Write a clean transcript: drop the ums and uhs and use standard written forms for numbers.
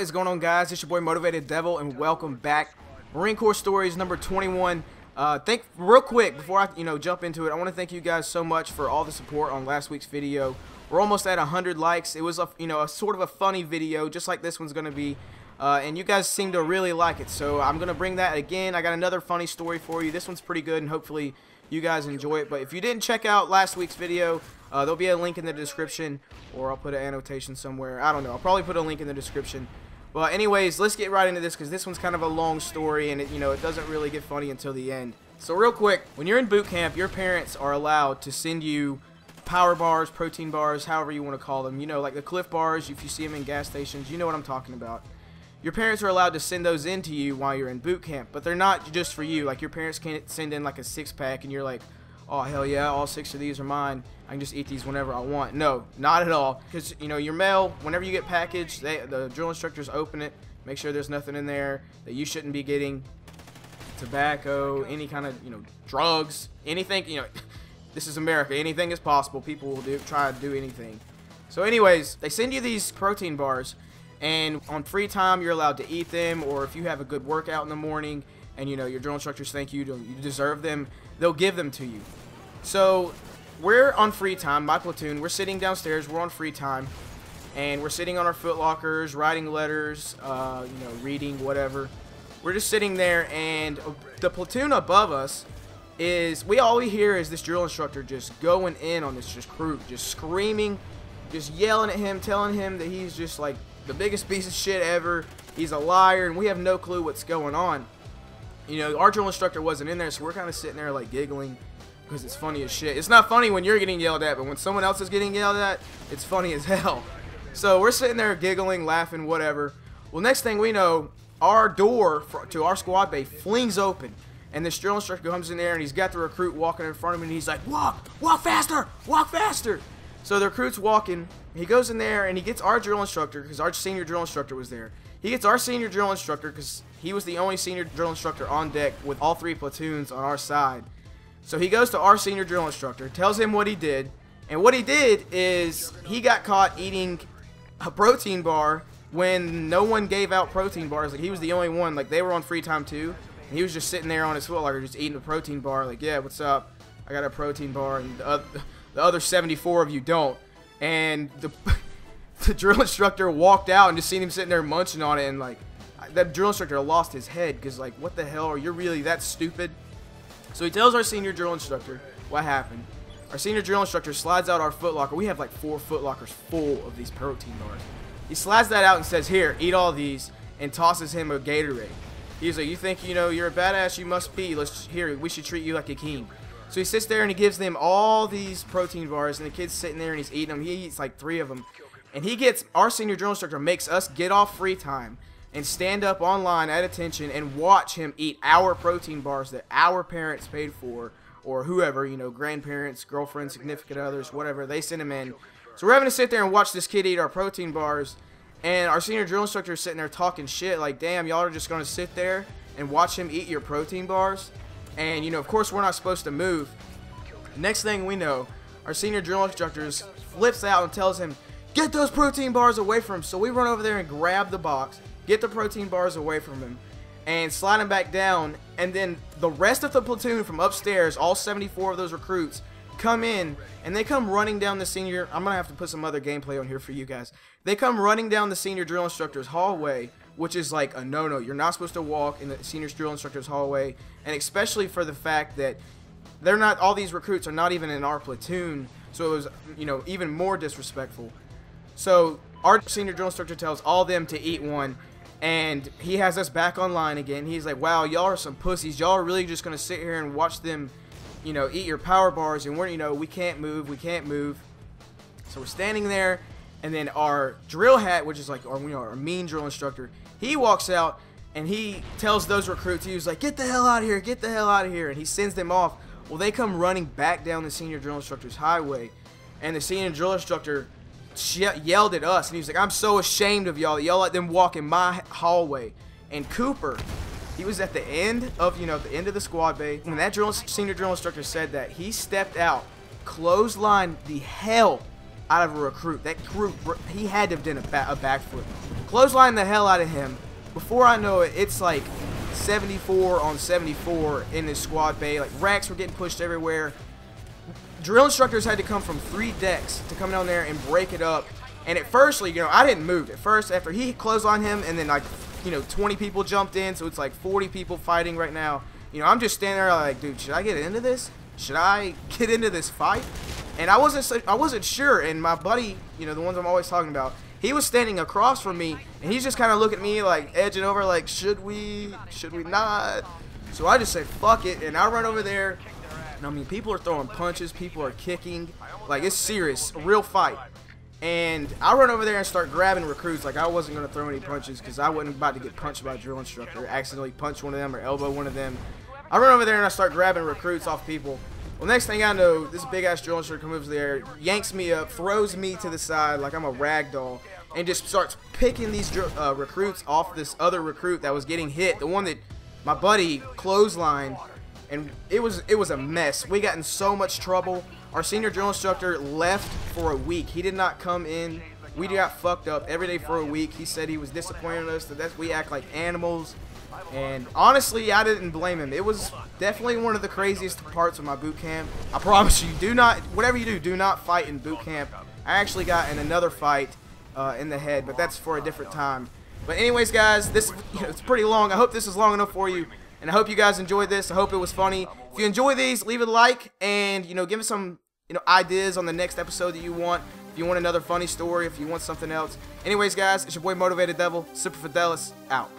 is going on, guys? It's your boy Motivated Devil, and welcome back. Marine Corps Stories number 21. Real quick before I jump into it, I want to thank you guys so much for all the support on last week's video. We're almost at 100 likes. It was a sort of a funny video, just like this one's gonna be, and you guys seem to really like it. So I'm gonna bring that again. I got another funny story for you. This one's pretty good, and hopefully you guys enjoy it. But if you didn't check out last week's video, there'll be a link in the description, or I'll put an annotation somewhere. I don't know. I'll probably put a link in the description. But anyways, let's get right into this, because this one's kind of a long story, and it doesn't really get funny until the end. So real quick, when you're in boot camp, your parents are allowed to send you power bars, protein bars, however you want to call them. Like the Cliff bars, if you see them in gas stations, you know what I'm talking about. Your parents are allowed to send those in to you while you're in boot camp, but they're not just for you. Like, your parents can't send in like a 6-pack, and you're like, oh hell yeah, all 6 of these are mine, I can just eat these whenever I want. No, not at all. Because your mail, whenever you get packaged, the drill instructors open it, make sure there's nothing in there that you shouldn't be getting. Tobacco, any kind of drugs, anything. This is America, anything is possible. People will try to do anything. So anyways, they send you these protein bars, and on free time you're allowed to eat them, or if you have a good workout in the morning and your drill instructors think you deserve them, they'll give them to you. So we're on free time, my platoon, we're sitting downstairs, we're on free time, and we're sitting on our foot lockers, writing letters, reading, whatever. We're just sitting there, and the platoon above us all we hear is this drill instructor just going in on this recruit, just screaming, just yelling at him, telling him that he's just like the biggest piece of shit ever, he's a liar, and we have no clue what's going on. Our drill instructor wasn't in there, so we're kind of sitting there like giggling, because it's funny as shit. It's not funny when you're getting yelled at, but when someone else is getting yelled at, it's funny as hell. So we're sitting there giggling, laughing, whatever. Well, next thing we know, our door to our squad bay flings open, and this drill instructor comes in there, and he's got the recruit walking in front of him, and he's like, walk faster, walk faster. So the recruit's walking, he goes in there, and he gets our drill instructor, because our senior drill instructor was there. He gets our senior drill instructor, because he was the only senior drill instructor on deck with all 3 platoons on our side. So he goes to our senior drill instructor, tells him what he did, and what he did is he got caught eating a protein bar when no one gave out protein bars. Like, he was the only one. Like, they were on free time too, and he was just sitting there on his footlocker just eating a protein bar, like, yeah, what's up, I got a protein bar, and the other 74 of you don't. And the drill instructor walked out and just seen him sitting there munching on it, and like, that drill instructor lost his head, because like, what the hell, are you really that stupid? So he tells our senior drill instructor what happened. Our senior drill instructor slides out our footlocker. We have like 4 footlockers full of these protein bars. He slides that out and says, here, eat all these, and tosses him a Gatorade. He's like, you think you're a badass, you must be, here, we should treat you like a king. So he sits there and he gives them all these protein bars, and the kid's sitting there and he's eating them. He eats like 3 of them, and our senior drill instructor makes us get off free time and stand up online at attention and watch him eat our protein bars that our parents paid for, or whoever, grandparents, girlfriends, significant others, whatever, they sent him in. So we're having to sit there and watch this kid eat our protein bars, and our senior drill instructor is sitting there talking shit, like, damn, y'all are just going to sit there and watch him eat your protein bars? And, of course, we're not supposed to move. Next thing we know, our senior drill instructor flips out and tells him, get those protein bars away from him. So we run over there and grab the box, get the protein bars away from him, and slide him back down. And then the rest of the platoon from upstairs, all 74 of those recruits, come in, and they come running down the senior, I'm gonna have to put some other gameplay on here for you guys. They come running down the senior drill instructor's hallway, which is like a no-no. You're not supposed to walk in the senior drill instructor's hallway, and especially for the fact that all these recruits are not even in our platoon, so it was, even more disrespectful. So our senior drill instructor tells all of them to eat one, and he has us back online again. He's like, wow, y'all are some pussies. Y'all are really just gonna sit here and watch them eat your power bars, and we're, we can't move, we can't move. So we're standing there, and then our drill hat, which is like our mean drill instructor, he walks out, and he tells those recruits, he was like, get the hell out of here, get the hell out of here, and he sends them off. Well, they come running back down the senior drill instructor's highway, and the senior drill instructor yelled at us, and he was like, I'm so ashamed of y'all that y'all let them walk in my hallway. And Cooper, he was at the end of, the end of the squad bay. When that senior drill instructor said that, he stepped out, clotheslined the hell out of a recruit. That crew, he had to have done a backflip. clothesline the hell out of him. Before I know it, it's like 74 on 74 in this squad bay. Like, racks were getting pushed everywhere. Drill instructors had to come from 3 decks to come down there and break it up. And at first, like, you know, I didn't move. At first, after he clotheslined him, and then, like, you know, 20 people jumped in, so it's like 40 people fighting right now. You know, I'm just standing there like, dude, should I get into this? Should I get into this fight? And I wasn't sure. And my buddy, you know, the ones I'm always talking about, he was standing across from me, and he's just kind of looking at me, like, edging over, like, should we not? So I just said, fuck it, and I run over there. And I mean, people are throwing punches, people are kicking, like, it's serious, a real fight. And I run over there and start grabbing recruits. Like, I wasn't going to throw any punches because I wasn't about to get punched by a drill instructor, accidentally punch one of them or elbow one of them. I run over there and I start grabbing recruits off people. Well, next thing I know, this big-ass drill instructor comes over there, yanks me up, throws me to the side like I'm a rag doll, and just starts picking these recruits off this other recruit that was getting hit, the one that my buddy clotheslined, and it was a mess. We got in so much trouble. Our senior drill instructor left for a week. He did not come in. We got fucked up every day for a week. He said he was disappointed in us, that we act like animals. And honestly, I didn't blame him. It was definitely one of the craziest parts of my boot camp. I promise you, whatever you do not fight in boot camp. I actually got in another fight in the head, but that's for a different time. But anyways, guys, this, you know, it's pretty long. I hope this is long enough for you, and I hope you guys enjoyed this. I hope it was funny. If you enjoy these, leave a like, and, you know, give us some, you know, ideas on the next episode that you want. If you want another funny story, if you want something else. Anyways, guys, it's your boy Motivated Devil, Super Fidelis, out.